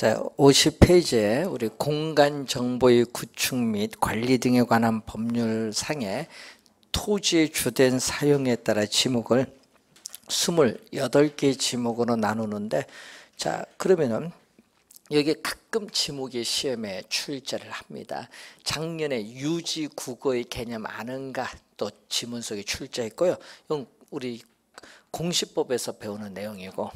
자, 50페이지에 우리 공간 정보의 구축 및 관리 등에 관한 법률상의 토지의 주된 사용에 따라 지목을 28개 지목으로 나누는데, 자, 그러면은 여기 가끔 지목이 시험에 출제를 합니다. 작년에 유지 국어의 개념 아는가 또 지문 속에 출제했고요. 이건 우리 공시법에서 배우는 내용이고,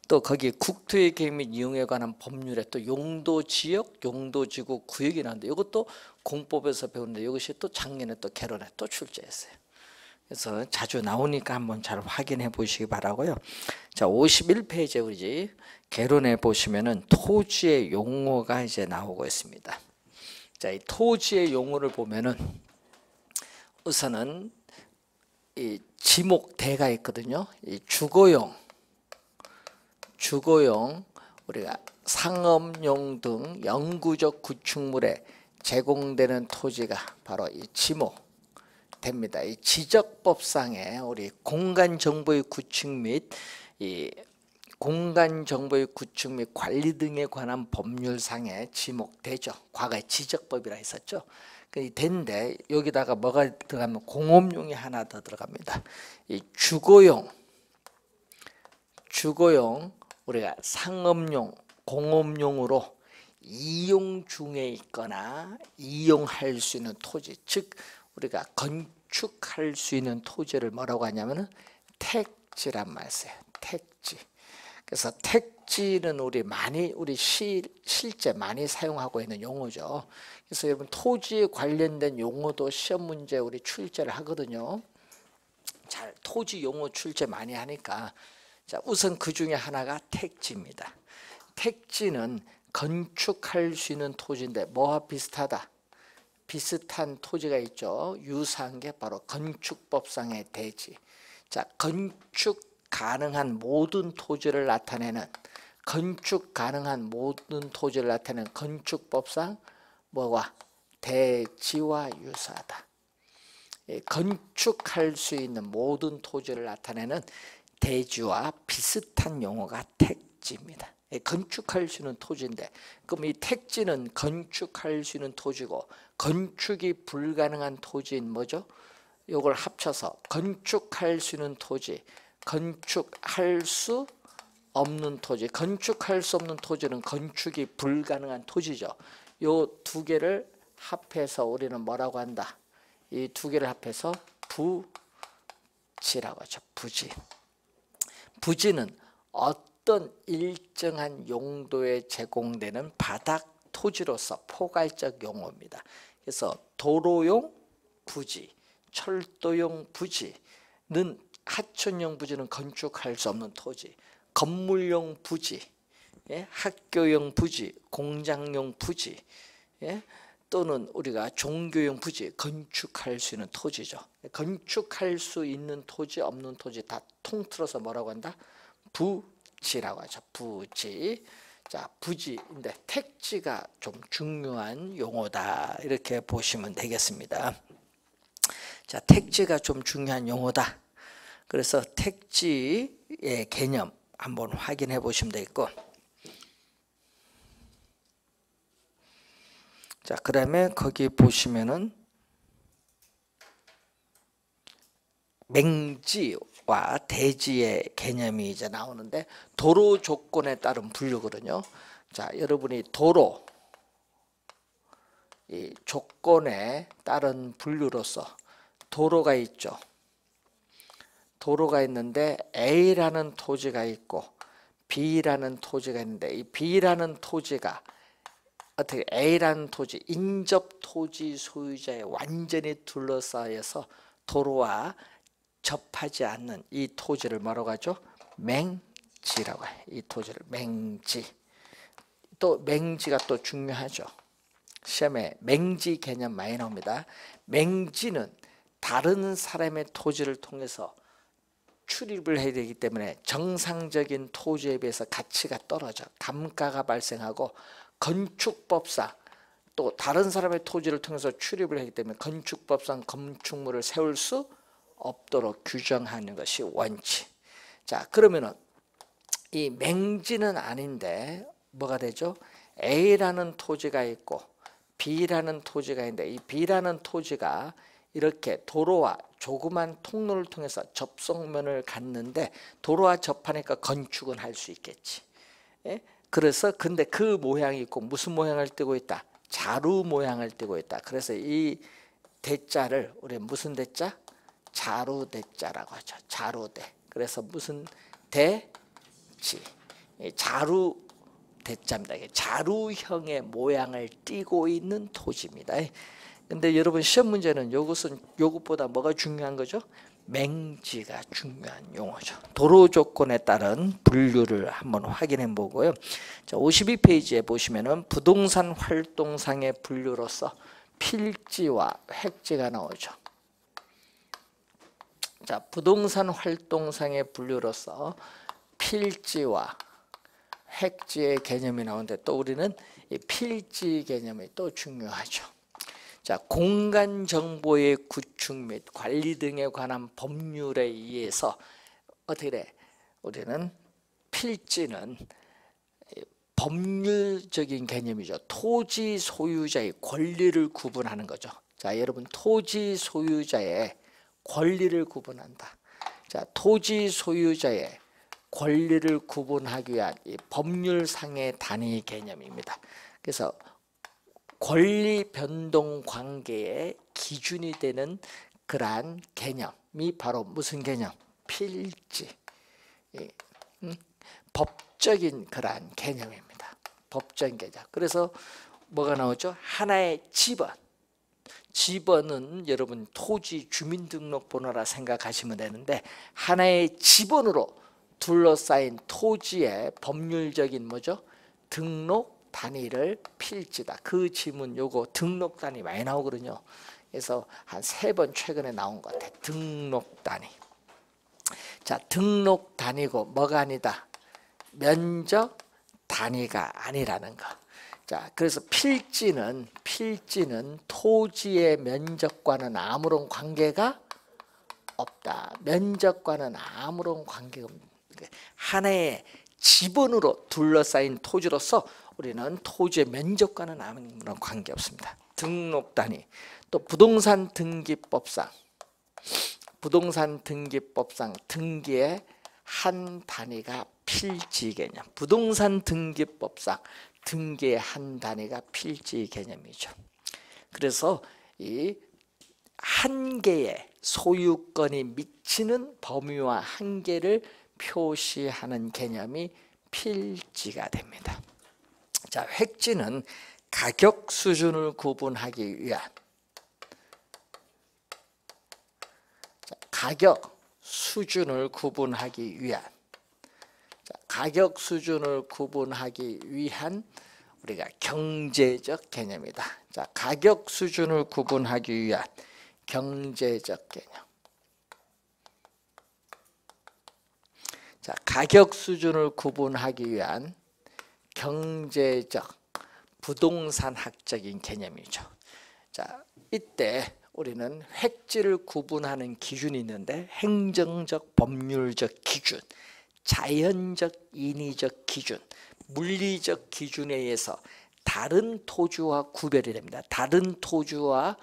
또 거기 국토의 계획 및 이용에 관한 법률에 또 용도지역, 용도지구, 구역이 나오는데 이것도 공법에서 배우는데 이것이 또 작년에 또 개론에 또 출제했어요. 그래서 자주 나오니까 한번 잘 확인해 보시기 바라고요. 자, 51페이지에 우리 개론에 보시면은 토지의 용어가 이제 나오고 있습니다. 자, 이 토지의 용어를 보면은 우선은 이 지목대가 있거든요. 이 주거용 우리가 상업용 등 영구적 구축물에 제공되는 토지가 바로 이 지목됩니다. 이 지적법상에 우리 공간 정보의 구축 및 관리 등에 관한 법률상에 지목되죠. 과거에 지적법이라 했었죠. 그 된데 여기다가 뭐가 들어가면 공업용이 하나 더 들어갑니다. 이 주거용 우리가 상업용, 공업용으로 이용 중에 있거나 이용할 수 있는 토지, 즉 우리가 건축할 수 있는 토지를 뭐라고 하냐면은 택지란 말 써요. 택지. 그래서 택지는 우리 실제 많이 사용하고 있는 용어죠. 그래서 여러분 토지에 관련된 용어도 시험 문제 우리 출제를 하거든요. 잘 토지 용어 출제 많이 하니까. 자, 우선 그 중에 하나가 택지입니다. 택지는 건축할 수 있는 토지인데 뭐와 비슷하다? 비슷한 토지가 있죠. 유사한 게 바로 건축법상의 대지. 자, 건축 가능한 모든 토지를 나타내는 건축법상 뭐와 대지와 유사하다. 건축할 수 있는 모든 토지를 나타내는 대지와 비슷한 용어가 택지입니다. 건축할 수 있는 토지인데, 그럼 이 택지는 건축할 수 있는 토지고 건축이 불가능한 토지인 뭐죠? 이걸 합쳐서 건축할 수 있는 토지, 건축할 수 없는 토지. 건축할 수 없는 토지는 건축이 불가능한 토지죠. 이 두 개를 합해서 우리는 뭐라고 한다? 이 두 개를 합해서 부지라고 하죠. 부지는 어떤 일정한 용도에 제공되는 바닥 토지로서 포괄적 용어입니다. 그래서 도로용 부지, 철도용 부지는 하천용 부지는 건축할 수 없는 토지, 건물용 부지, 학교용 부지, 공장용 부지, 또는 우리가 종교용 부지, 건축할 수 있는 토지죠. 건축할 수 있는 토지, 없는 토지 다 통틀어서 뭐라고 한다? 부지라고 하죠. 부지. 자, 부지인데 택지가 좀 중요한 용어다. 이렇게 보시면 되겠습니다. 자, 택지가 좀 중요한 용어다. 그래서 택지의 개념 한번 확인해 보시면 되겠고, 자, 그 다음에 거기 보시면은 맹지와 대지의 개념이 이제 나오는데, 도로 조건에 따른 분류거든요. 자, 여러분이 도로 이 조건에 따른 분류로서 도로가 있죠. 도로가 있는데 A라는 토지가 있고 B라는 토지가 있는데, 이 B라는 토지가 어떻게 A라는 토지, 인접 토지 소유자에 완전히 둘러싸여서 도로와 접하지 않는 이 토지를 뭐라고 하죠? 맹지라고 해요. 이 토지를 맹지. 또 맹지가 또 중요하죠. 시험에 맹지 개념 많이 나옵니다. 맹지는 다른 사람의 토지를 통해서 출입을 해야 되기 때문에 정상적인 토지에 비해서 가치가 떨어져 감가가 발생하고, 건축법상 또 다른 사람의 토지를 통해서 출입을 하기 때문에 건축법상 건축물을 세울 수 없도록 규정하는 것이 원칙. 자, 그러면은 이 맹지는 아닌데 뭐가 되죠? A라는 토지가 있고 B라는 토지가 있는데 이 B라는 토지가 이렇게 도로와 조그만 통로를 통해서 접속면을 갖는데 도로와 접하니까 건축은 할 수 있겠지. 예? 그래서 근데 그 모양이 있고 무슨 모양을 띠고 있다? 자루 모양을 띠고 있다. 그래서 이 대자를 우리 무슨 대자? 자루대자라고 하죠. 자루대. 그래서 무슨 대지? 자루 대자입니다. 자루형의 모양을 띠고 있는 토지입니다. 근데 여러분 시험 문제는 요것보다 뭐가 중요한 거죠? 맹지가 중요한 용어죠. 도로 조건에 따른 분류를 한번 확인해 보고요. 자, 52페이지에 보시면은 부동산 활동상의 분류로서 필지와 획지가 나오죠. 자, 부동산 활동상의 분류로서 필지와 획지의 개념이 나오는데 또 우리는 이 필지 개념이 또 중요하죠. 자, 공간 정보의 구축 및 관리 등에 관한 법률에 의해서 어떻게 돼? 우리는 필지는 법률적인 개념이죠. 토지 소유자의 권리를 구분하는 거죠. 자, 여러분 토지 소유자의 권리를 구분한다. 자, 토지 소유자의 권리를 구분하기 위한 이 법률상의 단위 개념입니다. 그래서 권리 변동 관계의 기준이 되는 그러한 개념이 바로 무슨 개념? 필지. 법적인 그러한 개념입니다. 법적인 개념. 그래서 뭐가 나오죠? 하나의 지번. 지번은 여러분 토지 주민등록번호라 생각하시면 되는데 하나의 지번으로 둘러싸인 토지의 법률적인 뭐죠? 등록 단위를 필지다. 그 지문 요거 등록 단위 많이 나오거든요. 그래서 한 3번 최근에 나온 것 같아요. 등록 단위. 자, 등록 단위고 뭐가 아니다? 면적 단위가 아니라는 거. 자, 그래서 필지는 토지의 면적과는 아무런 관계가 없다. 면적과는 아무런 관계가 없다. 하나의 지번으로 둘러싸인 토지로서 우리는 토지의 면적과는 아무런 관계 없습니다. 등록 단위. 또 부동산 등기법상 등기의 한 단위가 필지 개념. 부동산 등기법상 등기의 한 단위가 필지 개념이죠. 그래서 이 한계의 소유권이 미치는 범위와 한계를 표시하는 개념이 필지가 됩니다. 자, 획지는 가격 수준을 구분하기 위한 가격 수준을 구분하기 위한 우리가 경제적 개념이다. 자, 가격 수준을 구분하기 위한 경제적 개념. 자, 가격 수준을 구분하기 위한 경제적 부동산학적인 개념이죠. 자, 이때 우리는 획지를 구분하는 기준이 있는데 행정적, 법률적 기준, 자연적, 인위적 기준, 물리적 기준에 의해서 다른 토지와 구별이 됩니다. 다른 토지와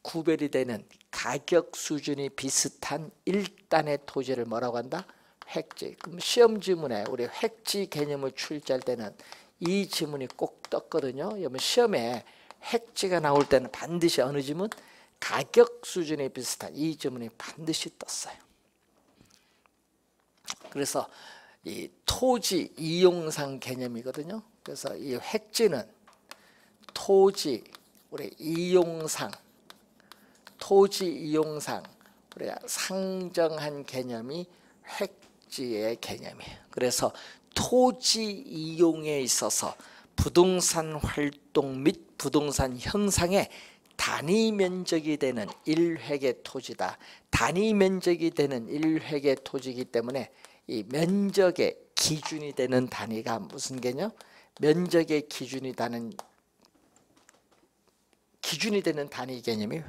구별이 되는 가격 수준이 비슷한 1단의 토지를 뭐라고 한다? 획지. 그럼 시험 지문에 우리 획지 개념을 출제할 때는 이 지문이 꼭 떴거든요. 여러분 시험에 획지가 나올 때는 반드시 어느 지문? 가격 수준이 비슷한 이 지문이 반드시 떴어요. 그래서 이 토지 이용상 개념이거든요. 그래서 이 획지는 토지 우리 이용상 우리가 상정한 개념이 획지의 개념이에요. 그래서 토지 이용에 있어서 부동산 활동 및 부동산 형상의 단위 면적이 되는 1획의 토지다. 단위 면적이 되는 1획의 토지이기 때문에 이 면적의 기준이 되는 단위가 무슨 개념? 면적의 기준이 되는 단위 개념이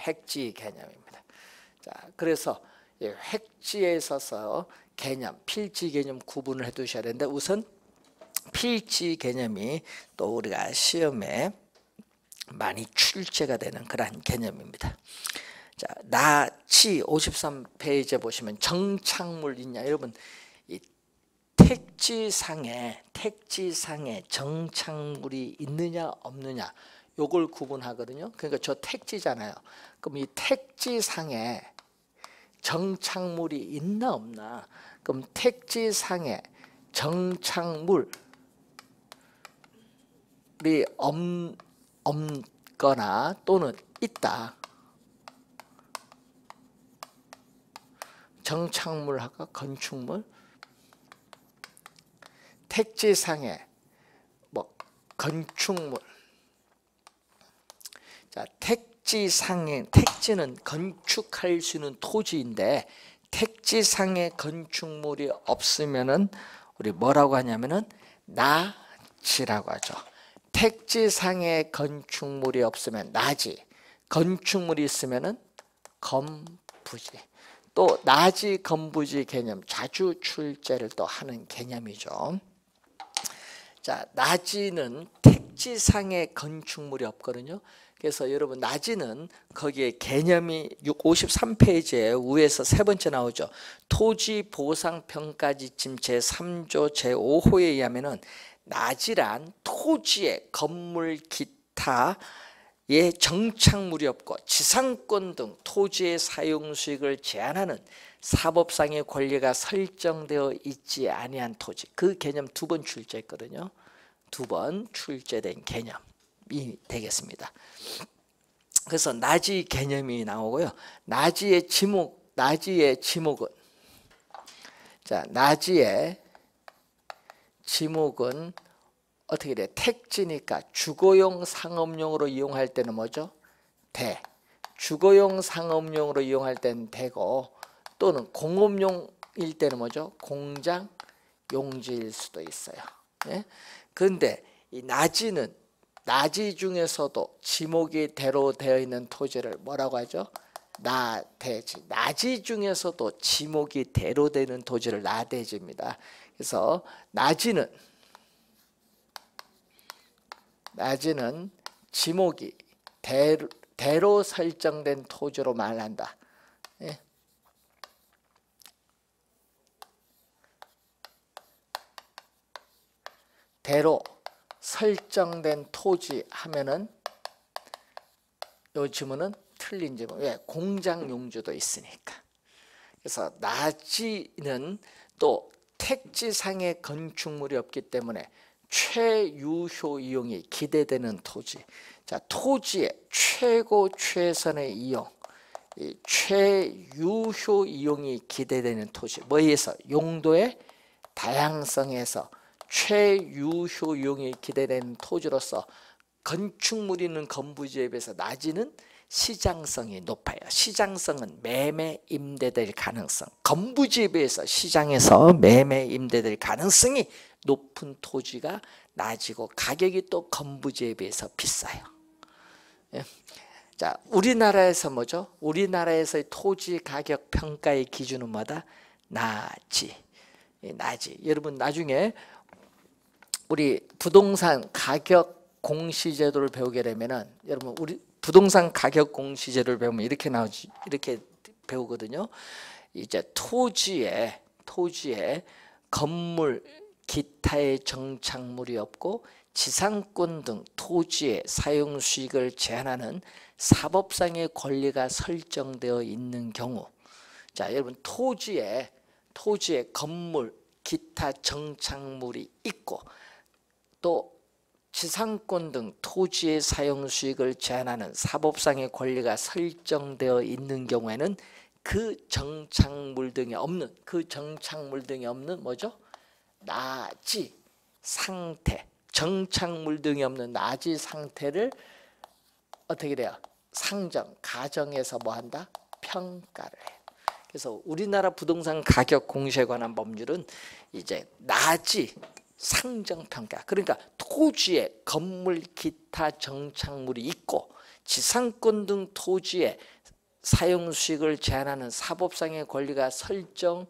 획지 개념입니다. 자, 그래서 획지에 있어서 개념, 필지 개념 구분을 해 두셔야 되는데 우선 필지 개념이 또 우리가 시험에 많이 출제가 되는 그러한 개념입니다. 자, 나치 53페이지에 보시면 정착물 있냐? 여러분, 이 택지상에 정착물이 있느냐 없느냐 요걸 구분하거든요. 그러니까 저 택지잖아요. 그럼 이 택지상에 정착물이 있나 없나? 그럼 택지상에 정착물이 없거나 또는 있다. 정착물하고 건축물, 택지상에 뭐 건축물. 자, 택지는 건축할 수 있는 토지인데 택지상에 건축물이 없으면은 우리 뭐라고 하냐면은 나지라고 하죠. 택지상에 건축물이 없으면 나지, 건축물이 있으면은 건부지. 또 나지 건부지 개념 자주 출제를 또 하는 개념이죠. 자, 나지는 택지상에 건축물이 없거든요. 그래서 여러분 나지는 거기에 개념이 53페이지에 위에서 세 번째 나오죠. 토지보상평가지침 제3조 제5호에 의하면은 나지란 토지의 건물 기타의 정착물이 없고 지상권 등 토지의 사용수익을 제한하는 사법상의 권리가 설정되어 있지 아니한 토지. 그 개념 2번 출제했거든요. 2번 출제된 개념이 되겠습니다. 그래서 나지 개념이 나오고요. 나지의 지목은 자, 나지의 지목은 어떻게 돼? 택지니까 주거용 상업용으로 이용할 때는 뭐죠? 대. 주거용 상업용으로 이용할 때는 대고 또는 공업용일 때는 뭐죠? 공장 용지일 수도 있어요. 예? 그런데 이 나지 중에서도 지목이 대로 되어 있는 토지를 뭐라고 하죠? 나대지. 나지 중에서도 지목이 대로 되는 토지를 나대지입니다. 그래서 나지는 지목이 대로 설정된 토지로 말한다. 예. 대로 설정된 토지 하면은 요 지문은 틀린 지문. 왜? 공장 용지도 있으니까. 그래서 나지는 또 택지상의 건축물이 없기 때문에 최유효 이용이 기대되는 토지. 자, 토지의 최고 최선의 이용, 이 최유효 이용이 기대되는 토지. 뭐에 의해서? 용도의 다양성에서 최유효 이용이 기대되는 토지로서 건축물이 있는 건부지에 비해서 나지는 시장성이 높아요. 시장성은 매매 임대될 가능성. 건부지에 비해서 시장에서 매매 임대될 가능성이 높은 토지가 나지고 가격이 또 건부지에 비해서 비싸요. 예. 자, 우리나라에서 뭐죠? 우리나라에서의 토지 가격 평가의 기준은 뭐다? 나지. 나지. 여러분 나중에 우리 부동산 가격 공시제도를 배우게 되면은 여러분 우리 부동산 가격 공시제도를 배우면 이렇게 나오지, 이렇게 배우거든요. 이제 토지에 건물 기타의 정착물이 없고 지상권 등 토지의 사용 수익을 제한하는 사법상의 권리가 설정되어 있는 경우, 자 여러분 토지에 건물 기타 정착물이 있고 또 지상권 등 토지의 사용 수익을 제한하는 사법상의 권리가 설정되어 있는 경우에는 그 정착물 등이 없는 뭐죠? 나지 상태, 정착물 등이 없는 나지 상태를 어떻게 돼요? 상정, 가정에서 뭐 한다? 평가를 해요. 그래서 우리나라 부동산 가격 공시에 관한 법률은 이제 나지 상정평가, 그러니까 토지에 건물 기타 정착물이 있고 지상권 등 토지의 사용수익을 제한하는 사법상의 권리가 설정되어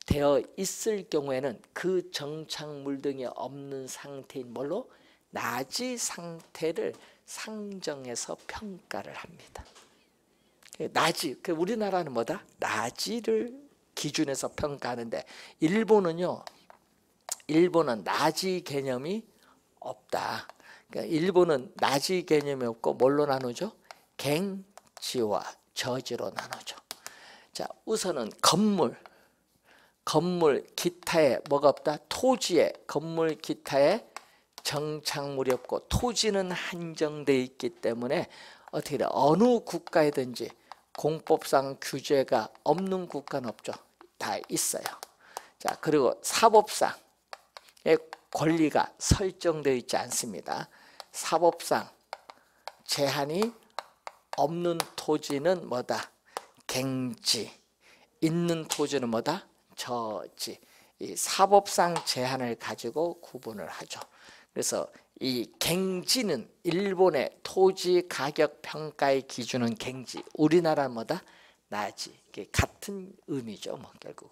되어 있을 경우에는 그 정착물 등이 없는 상태인 뭘로? 나지 상태를 상정해서 평가를 합니다. 나지, 우리나라는 뭐다? 나지를 기준해서 평가하는데 일본은요, 일본은 나지 개념이 없다. 그러니까 일본은 나지 개념이 없고 뭘로 나누죠? 갱지와 저지로 나누죠. 자, 우선은 건물 기타에 뭐가 없다? 토지에, 건물 기타에 정착물이 없고 토지는 한정되어 있기 때문에 어떻게 돼? 어느 국가이든지 공법상 규제가 없는 국가는 없죠. 다 있어요. 자, 그리고 사법상의 권리가 설정되어 있지 않습니다. 사법상 제한이 없는 토지는 뭐다? 갱지. 있는 토지는 뭐다? 저지. 이 사법상 제한을 가지고 구분을 하죠. 그래서 이 갱지는 일본의 토지 가격 평가의 기준은 갱지. 우리나라는 뭐다? 나지. 이게 같은 의미죠, 뭐 결국.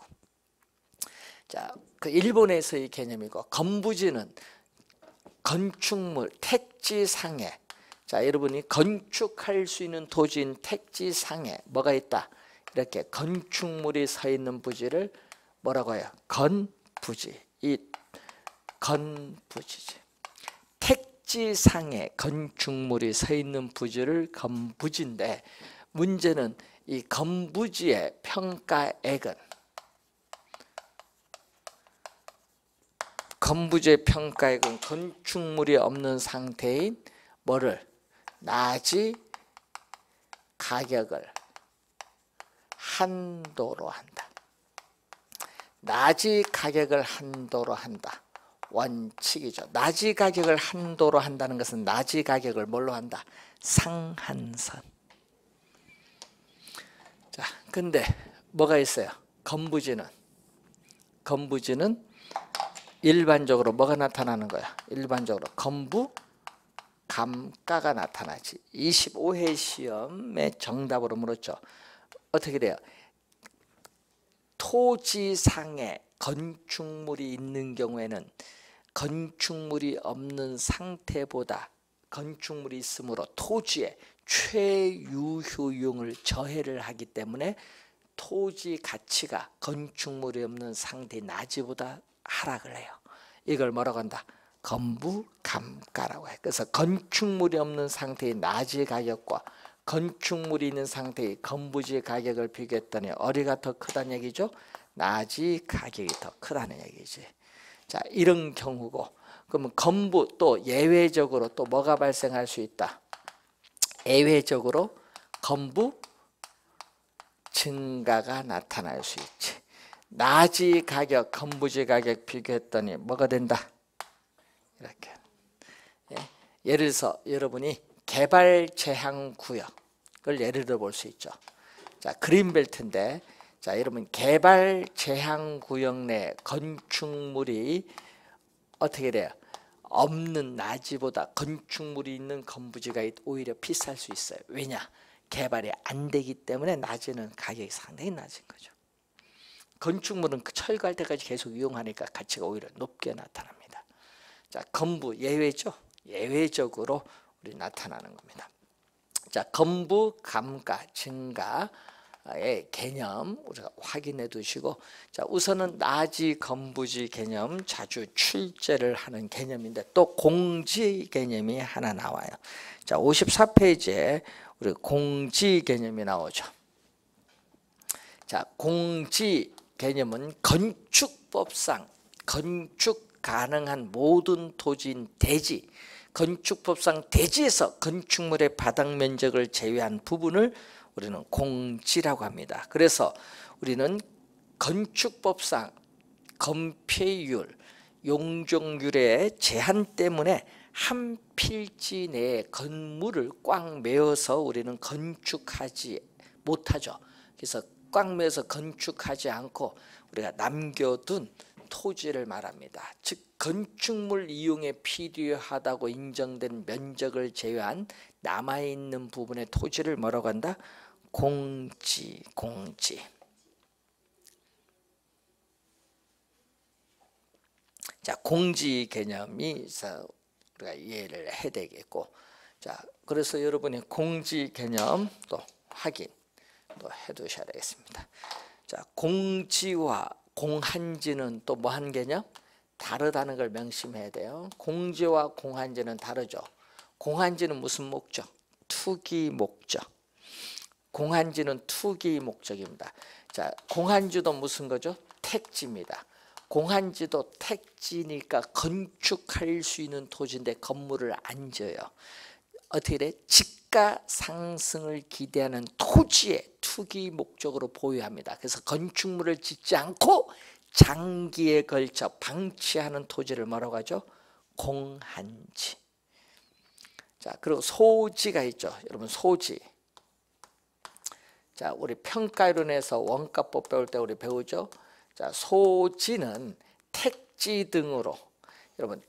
자, 그 일본에서의 개념이고, 건부지는 건축물 택지상에, 자, 여러분이 건축할 수 있는 토지인 택지상에 뭐가 있다? 이렇게 건축물이 서 있는 부지를 뭐라고 해요? 건부지. 이 건부지지. 택지상에 건축물이 서 있는 부지를 건부지인데, 문제는 이 건부지의 평가액은 건축물이 없는 상태인 뭐를? 나지 가격을 한도로 한다. 나지 가격을 한도로 한다. 원칙이죠. 나지 가격을 한도로 한다는 것은 나지 가격을 뭘로 한다? 상한선. 자, 근데 뭐가 있어요? 건부지는 일반적으로 뭐가 나타나는 거야? 일반적으로 건부 감가가 나타나지. 25회 시험의 정답으로 물었죠. 어떻게 돼요? 토지상에 건축물이 있는 경우에는 건축물이 없는 상태보다 건축물이 있으므로 토지의 최유효용을 저해를 하기 때문에 토지 가치가 건축물이 없는 상태의 나지보다 하락을 해요. 이걸 뭐라고 한다? 건부감가라고 해. 그래서 건축물이 없는 상태의 나지 가격과 건축물이 있는 상태의 건부지 가격을 비교했더니 어디가 더 크다는 얘기죠? 나지 가격이 더 크다는 얘기지. 자, 이런 경우고, 그러면 건부 또 예외적으로 또 뭐가 발생할 수 있다? 예외적으로 건부 증가가 나타날 수 있지. 나지 가격, 건부지 가격 비교했더니 뭐가 된다? 이렇게. 예를 들어서 여러분이 개발 제한 구역을 예를 들어 볼 수 있죠. 자, 그린벨트인데, 자, 여러분 개발 제한 구역 내 건축물이 어떻게 돼요? 없는 나지보다 건축물이 있는 건부지가 오히려 비쌀 수 있어요. 왜냐? 개발이 안 되기 때문에 나지는 가격이 상당히 낮은 거죠. 건축물은 철거할 때까지 계속 이용하니까 가치가 오히려 높게 나타납니다. 자, 건부 예외죠. 예외적으로 우리 나타나는 겁니다. 자, 건부 감가 증가의 개념 우리가 확인해 두시고, 자, 우선은 나지 건부지 개념 자주 출제를 하는 개념인데 또 공지 개념이 하나 나와요. 자, 54페이지에 우리 공지 개념이 나오죠. 자, 공지 개념은 건축법상 건축 가능한 모든 토지인 대지, 건축법상 대지에서 건축물의 바닥 면적을 제외한 부분을 우리는 공지라고 합니다. 그래서 우리는 건축법상 건폐율, 용적률의 제한 때문에 한 필지 내에 건물을 꽉 메워서 우리는 건축하지 못하죠. 그래서 꽉 메워서 건축하지 않고 우리가 남겨둔 토지를 말합니다. 즉 건축물 이용에 필요하다고 인정된 면적을 제외한 남아있는 부분의 토지를 뭐라고 한다? 공지. 자, 자, 공지 개념이 있어 우리가 이해를 해야 되겠고, 자, 그래서 여러분이 공지 개념 또 확인 또 해두셔야 되겠습니다. 자, 공지와 공한지는 또 뭐 한 개념? 다르다는 걸 명심해야 돼요. 공지와 공한지는 다르죠. 공한지는 무슨 목적? 투기 목적. 공한지는 투기 목적입니다. 자, 공한지도 무슨 거죠? 택지입니다. 공한지도 택지니까 건축할 수 있는 토지인데 건물을 안 지어요. 어떻게 돼? 지가 상승을 기대하는 토지에 투기 목적으로 보유합니다. 그래서 건축물을 짓지 않고 장기에 걸쳐 방치하는 토지를 뭐라고 하죠? 공한지. 자, 그리고 소지가 있죠. 여러분, 소지. 자, 우리 평가이론에서 원가법 배울 때 우리 배우죠. 자, 소지는 택지 등으로, 여러분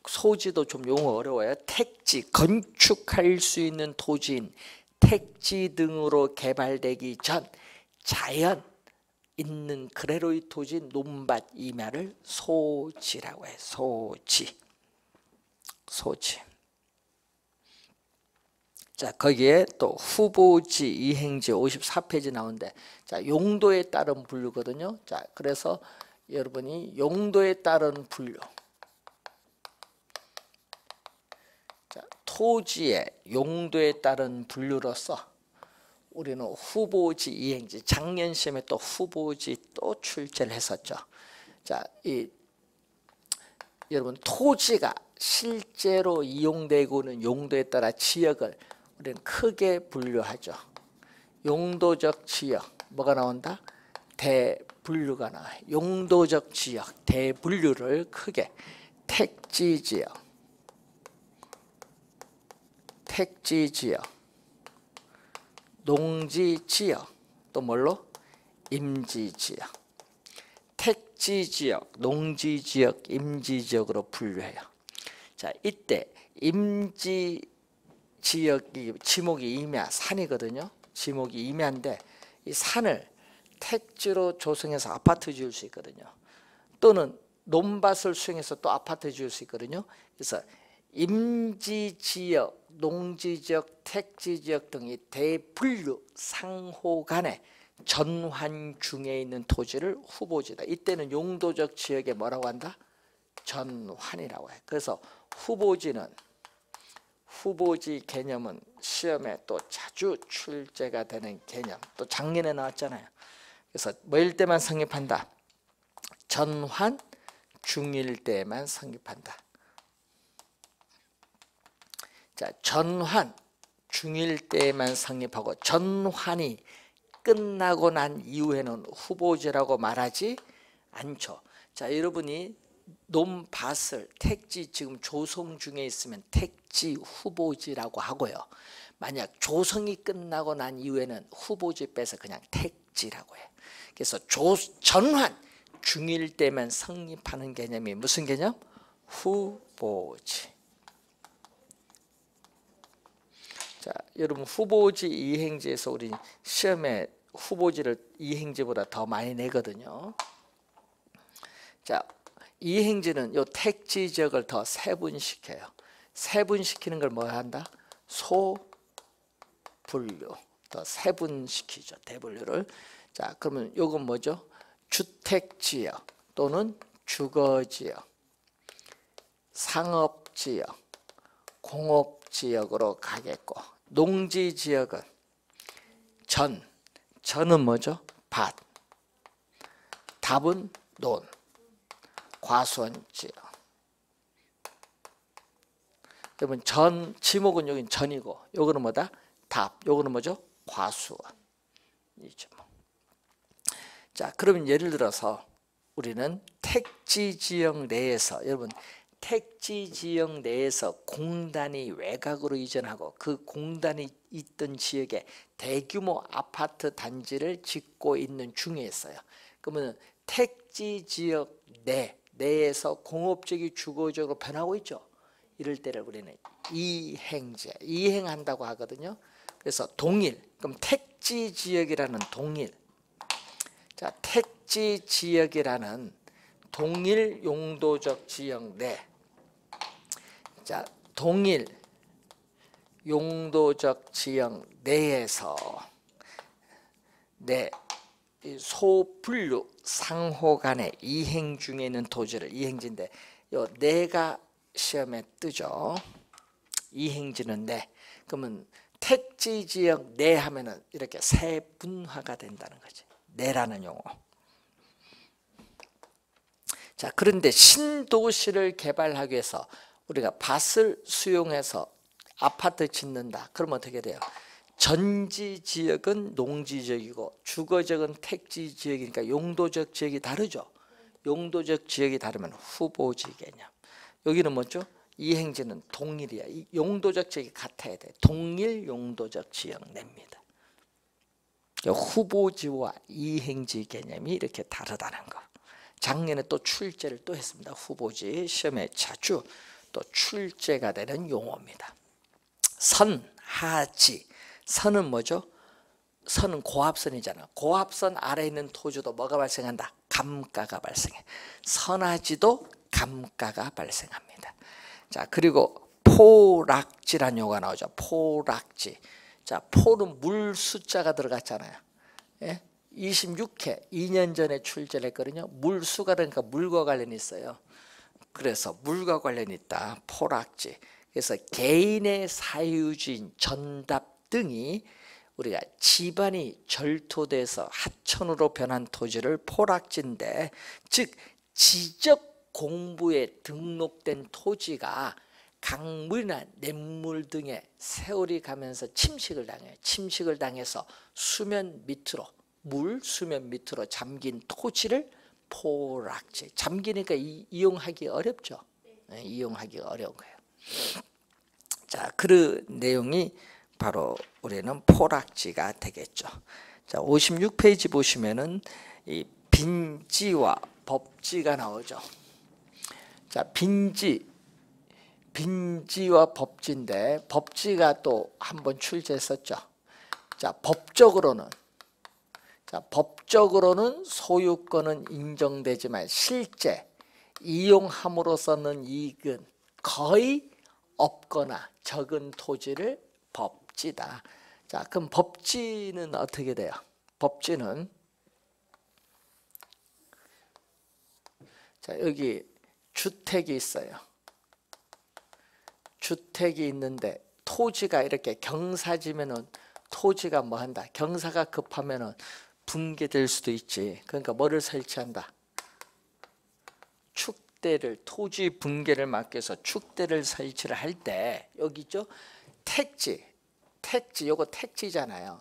소지도 좀 용어 어려워요. 택지, 건축할 수 있는 토지인 택지 등으로 개발되기 전 자연 있는 그대로의 토지, 논밭, 임야를 소지라고 해요. 소지. 소지. 자, 거기에 또 후보지 이행지 54페이지 나오는데, 자, 용도에 따른 분류거든요. 자, 그래서 여러분이 용도에 따른 분류. 자, 토지의 용도에 따른 분류로서 우리는 후보지 이행지, 작년 시험에 또 후보지 또 출제를 했었죠. 자, 여러분 토지가 실제로 이용되고 있는 용도에 따라 지역을 우리는 크게 분류하죠. 용도적 지역, 뭐가 나온다? 대분류가 나와요. 용도적 지역, 대분류를 크게 택지지역, 택지지역, 농지지역, 또 뭘로? 임지지역. 택지지역, 농지지역, 임지지역으로 분류해요. 자, 이때 임지지역이 지목이 임야, 산이거든요. 지목이 임야인데 이 산을 택지로 조성해서 아파트 지을 수 있거든요. 또는 논밭을 수용해서 또 아파트 지을 수 있거든요. 그래서 임지지역, 농지지역, 택지지역 등이 대분류 상호 간에 전환 중에 있는 토지를 후보지다. 이때는 용도적 지역에 뭐라고 한다? 전환이라고 해요. 그래서 후보지 개념은 시험에 또 자주 출제가 되는 개념. 또 작년에 나왔잖아요. 그래서 뭐일 때만 성립한다? 전환 중일 때만 성립한다. 자, 전환 중일 때만 성립하고 전환이 끝나고 난 이후에는 후보지라고 말하지 않죠. 자, 여러분이 논밭을 택지 지금 조성 중에 있으면 택지 후보지라고 하고요. 만약 조성이 끝나고 난 이후에는 후보지 빼서 그냥 택지라고 해요. 그래서 전환 중일 때만 성립하는 개념이 무슨 개념? 후보지. 자, 여러분 후보지 이행지에서 우리 시험에 후보지를 이행지보다 더 많이 내거든요. 자, 이행지는 요 택지 지역을 더 세분시켜요. 세분시키는 걸 뭐 한다? 소분류. 더 세분시키죠. 대분류를. 자, 그러면 요건 뭐죠? 주택지역 또는 주거지역, 상업지역, 공업지역으로 가겠고, 농지지역은 전은 뭐죠? 밭, 답은 논, 과수원지역. 여러분 지목은 여긴 전이고 요거는 뭐다? 답. 요거는 뭐죠? 과수원이죠. 자, 그러면 예를 들어서 우리는 택지지역 내에서, 여러분 택지지역 내에서 공단이 외곽으로 이전하고 그 공단이 있던 지역에 대규모 아파트 단지를 짓고 있는 중에 있어요. 그러면 택지지역 내에서 공업적이 주거적으로 변하고 있죠. 이럴 때를 우리는 이행한다고 하거든요. 그래서 동일, 그럼 택지지역이라는 동일. 자, 택지지역이라는 동일 용도적 지역 내. 자, 동일 용도적 지역 내에서 이 소분류 상호 간의 이행 중에 있는 토지를, 이행지인데 요 내가 시험에 뜨죠. 이행지는 내. 그러면 택지 지역 내 하면은 이렇게 세분화가 된다는 거지. 내라는 용어. 자, 그런데 신도시를 개발하기 위해서 우리가 밭을 수용해서 아파트 짓는다. 그러면 어떻게 돼요? 전지 지역은 농지 지역이고 주거지역은 택지 지역이니까 용도적 지역이 다르죠. 용도적 지역이 다르면 후보지 개념. 여기는 뭐죠? 이행지는 동일이야. 이 용도적 지역이 같아야 돼. 동일 용도적 지역 냅니다. 후보지와 이행지 개념이 이렇게 다르다는 거. 작년에 또 출제를 또 했습니다. 후보지 시험에 자주 또 출제가 되는 용어입니다. 선, 하지. 선은 뭐죠? 선은 고합선이잖아. 고합선 아래에 있는 토지도 뭐가 발생한다? 감가가 발생해. 선하지도 감가가 발생합니다. 자, 그리고 포락지란 용어가 나오죠. 포락지. 자, 포는 물 숫자가 들어갔잖아요. 예? 26회 2년 전에 출제를 했거든요. 물수가 그러니까 물과 관련이 있어요. 그래서 물과 관련이 있다. 포락지. 그래서 개인의 사유지인 전답 등이 우리가 집안이 절토돼서 하천으로 변한 토지를 포락지인데, 즉 지적 공부에 등록된 토지가 강물이나 냇물 등의 세월이 가면서 침식을 당해요. 침식을 당해서 수면 밑으로, 물 수면 밑으로 잠긴 토지를 포락지. 잠기니까 이용하기 어렵죠. 네, 이용하기가 어려운 거예요. 자, 그 내용이 바로 우리는 포락지가 되겠죠. 자, 56페이지 보시면은 이 빈지와 법지가 나오죠. 자, 빈지와 법지인데 법지가 또 한번 출제했었죠. 자, 법적으로는 소유권은 인정되지만 실제 이용함으로써는 이익은 거의 없거나 적은 토지를 법지다. 자, 그럼 법지는 어떻게 돼요? 법지는 자, 여기 주택이 있어요. 주택이 있는데 토지가 이렇게 경사지면은 토지가 뭐 한다? 경사가 급하면은 붕괴될 수도 있지. 그러니까 뭐를 설치한다? 축대를, 토지 붕괴를 막기 위해서 축대를 설치를 할 때 여기 있죠? 택지 요거 택지잖아요.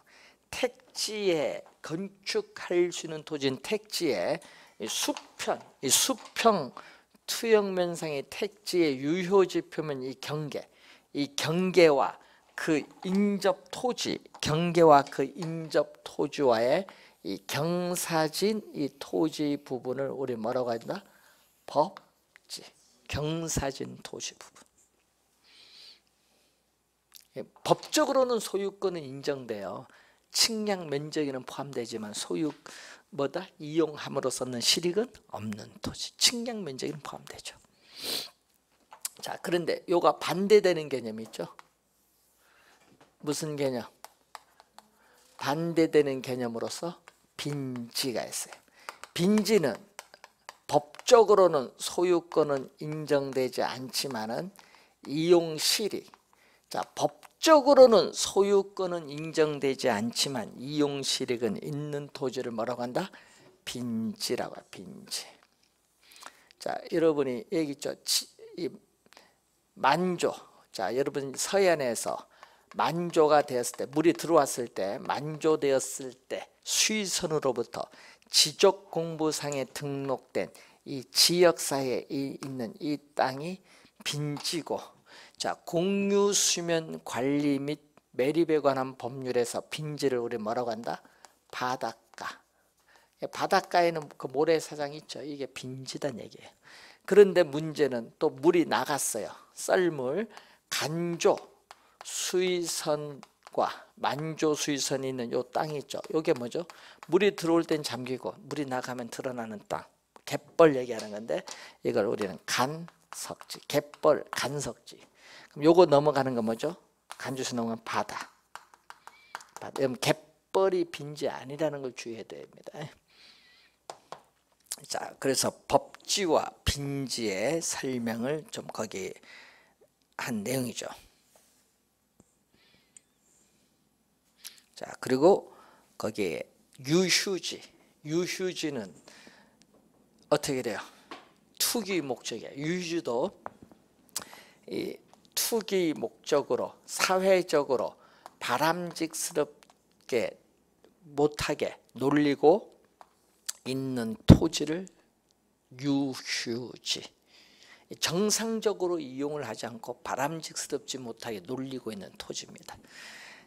택지에 건축할 수 있는 토지는 택지에 이 수평 투영면상의 택지의 유효지표면 이 경계와 그 인접 토지, 경계와 그 인접 토지와의 이 경사진 이 토지 부분을 우리 뭐라고 한다? 법지. 경사진 토지 부분. 법적으로는 소유권은 인정돼요. 측량 면적에는 포함되지만 이용함으로써는 실익은 없는 토지. 측량 면적에는 포함되죠. 자, 그런데 요가 반대되는 개념이 있죠. 무슨 개념? 반대되는 개념으로서 빈지가 있어요. 빈지는 법적으로는 소유권은 인정되지 않지만은 이용 실익. 자, 법적으로는 소유권은 인정되지 않지만 이용 실익은 있는 토지를 뭐라고 한다? 빈지라고 해요. 빈지. 자, 여러분이 여기 있죠. 만조. 자, 여러분 서해안에서 만조가 되었을 때, 물이 들어왔을 때, 만조되었을 때 수의선으로부터 지적공부상에 등록된 이 지역사회에 있는 이 땅이 빈지고, 자, 공유수면 관리 및 매립에 관한 법률에서 빈지를 우리 뭐라고 한다? 바닷가. 바닷가에는 그 모래사장이 있죠. 이게 빈지단 얘기예요. 그런데 문제는 또 물이 나갔어요. 썰물, 간조 수위선과 만조 수위선이 있는 요 땅이 있죠. 요게 뭐죠? 물이 들어올 땐 잠기고 물이 나가면 드러나는 땅. 갯벌 얘기하는 건데 이걸 우리는 간석지, 갯벌, 간석지. 그럼 요거 넘어가는 건 뭐죠? 간주에서 넘어가는 바다. 그럼 갯벌이 빈지 아니라는 걸 주의해야 됩니다. 자, 그래서 법지와 빈지의 설명을 좀 거기 한 내용이죠. 자, 그리고 거기에 유휴지, 유휴지는 어떻게 돼요? 투기 목적이야. 유휴지도 이 투기 목적으로 사회적으로 바람직스럽게 못하게 놀리고 있는 토지를 유휴지, 정상적으로 이용을 하지 않고 바람직스럽지 못하게 놀리고 있는 토지입니다.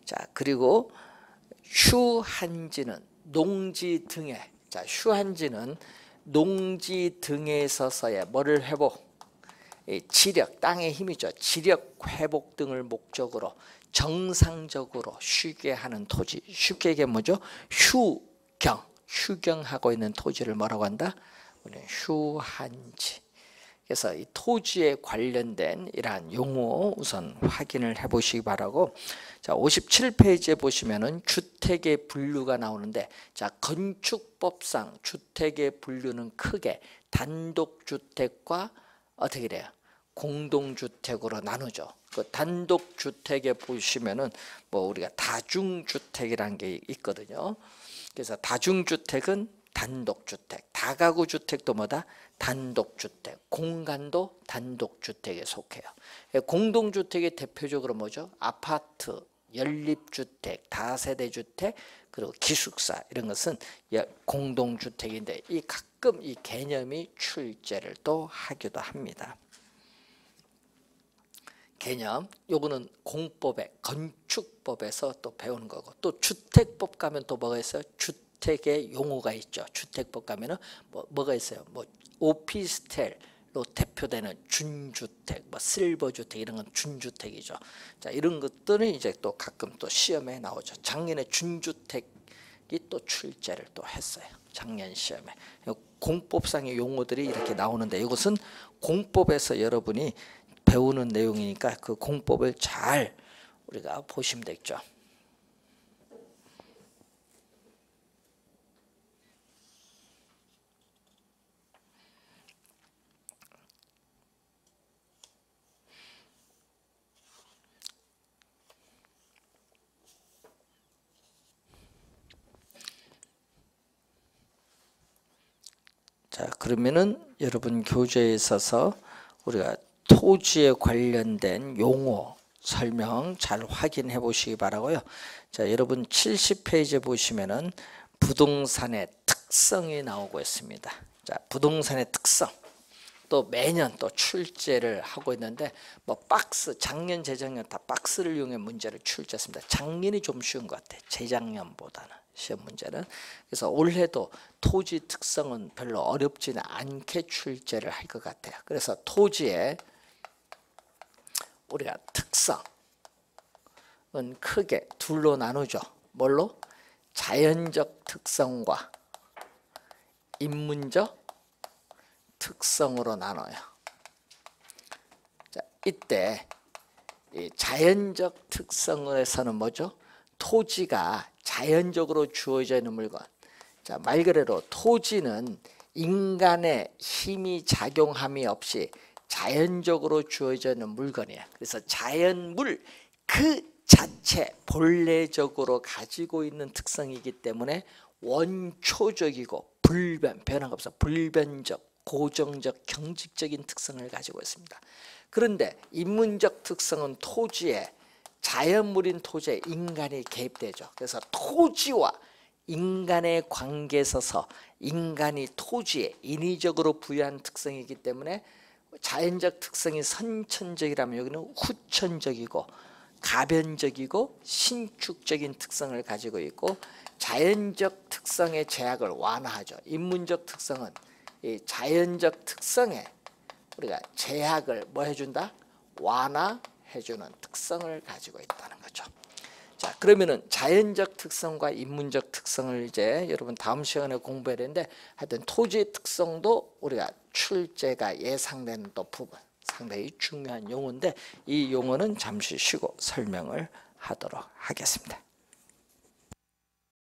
자, 그리고 휴한지는 농지 등에, 자, 휴한지는 농지 등에 있어서의 뭐를 회복, 지력, 땅의 힘이죠. 지력 회복 등을 목적으로 정상적으로 쉬게 하는 토지. 쉽게 얘기하면 뭐죠? 휴경, 휴경하고 있는 토지를 뭐라고 한다? 우리는 휴한지. 그래서 이 토지에 관련된 이러한 용어 우선 확인을 해보시기 바라고, 자, 57페이지에 보시면은 주택의 분류가 나오는데, 자, 건축법상 주택의 분류는 크게 단독주택과 어떻게 돼요? 공동주택으로 나누죠. 그 단독주택에 보시면은 뭐 우리가 다중주택이라는 게 있거든요. 그래서 다중주택은 단독주택, 다가구주택도 뭐다? 단독주택, 공간도 단독주택에 속해요. 공동주택이 대표적으로 뭐죠? 아파트, 연립주택, 다세대주택, 그리고 기숙사, 이런 것은 공동주택인데 이 가끔 이 개념이 출제를 또 하기도 합니다. 개념, 요거는 공법에, 건축법에서 또 배우는 거고, 또 주택법 가면 또 뭐가 있어요? 주택의 용어가 있죠. 주택법 가면은 뭐가 있어요? 뭐 오피스텔로 대표되는 준주택, 뭐 실버주택, 이런 건 준주택이죠. 자, 이런 것들은 이제 또 가끔 또 시험에 나오죠. 작년에 준주택이 또 출제를 또 했어요. 작년 시험에. 공법상의 용어들이 이렇게 나오는데 이것은 공법에서 여러분이 배우는 내용이니까 그 공법을 잘 우리가 보시면 되겠죠. 자, 그러면은 여러분 교재에 있어서 우리가 토지에 관련된 용어 설명 잘 확인해 보시기 바라고요. 자, 여러분 70페이지에 보시면은 부동산의 특성이 나오고 있습니다. 자, 부동산의 특성. 또 매년 또 출제를 하고 있는데 뭐 박스, 작년 재작년 다 박스를 이용해 문제를 출제했습니다. 작년이 좀 쉬운 것 같아요. 재작년보다는 시험 문제는. 그래서 올해도 토지 특성은 별로 어렵지는 않게 출제를 할 것 같아요. 그래서 토지의 우리가 특성은 크게 둘로 나누죠. 뭘로? 자연적 특성과 인문적 특성으로 나눠요. 자, 이때 이 자연적 특성에서는 뭐죠? 토지가 자연적으로 주어져 있는 물건. 자, 말 그대로 토지는 인간의 힘이 작용함이 없이 자연적으로 주어져 있는 물건이에요. 그래서 자연물 그 자체 본래적으로 가지고 있는 특성이기 때문에 원초적이고 변화가 없어 불변적, 고정적, 경직적인 특성을 가지고 있습니다. 그런데 인문적 특성은 토지에 자연물인 토지에 인간이 개입되죠. 그래서 토지와 인간의 관계에 있어서 인간이 토지에 인위적으로 부여한 특성이기 때문에 자연적 특성이 선천적이라면 여기는 후천적이고 가변적이고 신축적인 특성을 가지고 있고, 자연적 특성의 제약을 완화하죠. 인문적 특성은 이 자연적 특성에 우리가 제약을 뭐 해준다? 완화해주는 특성을 가지고 있다는 거죠. 자, 그러면은 자연적 특성과 인문적 특성을 이제 여러분 다음 시간에 공부해야 되는데, 하여튼 토지의 특성도 우리가 출제가 예상되는 또 부분, 상당히 중요한 용어인데 이 용어는 잠시 쉬고 설명을 하도록 하겠습니다.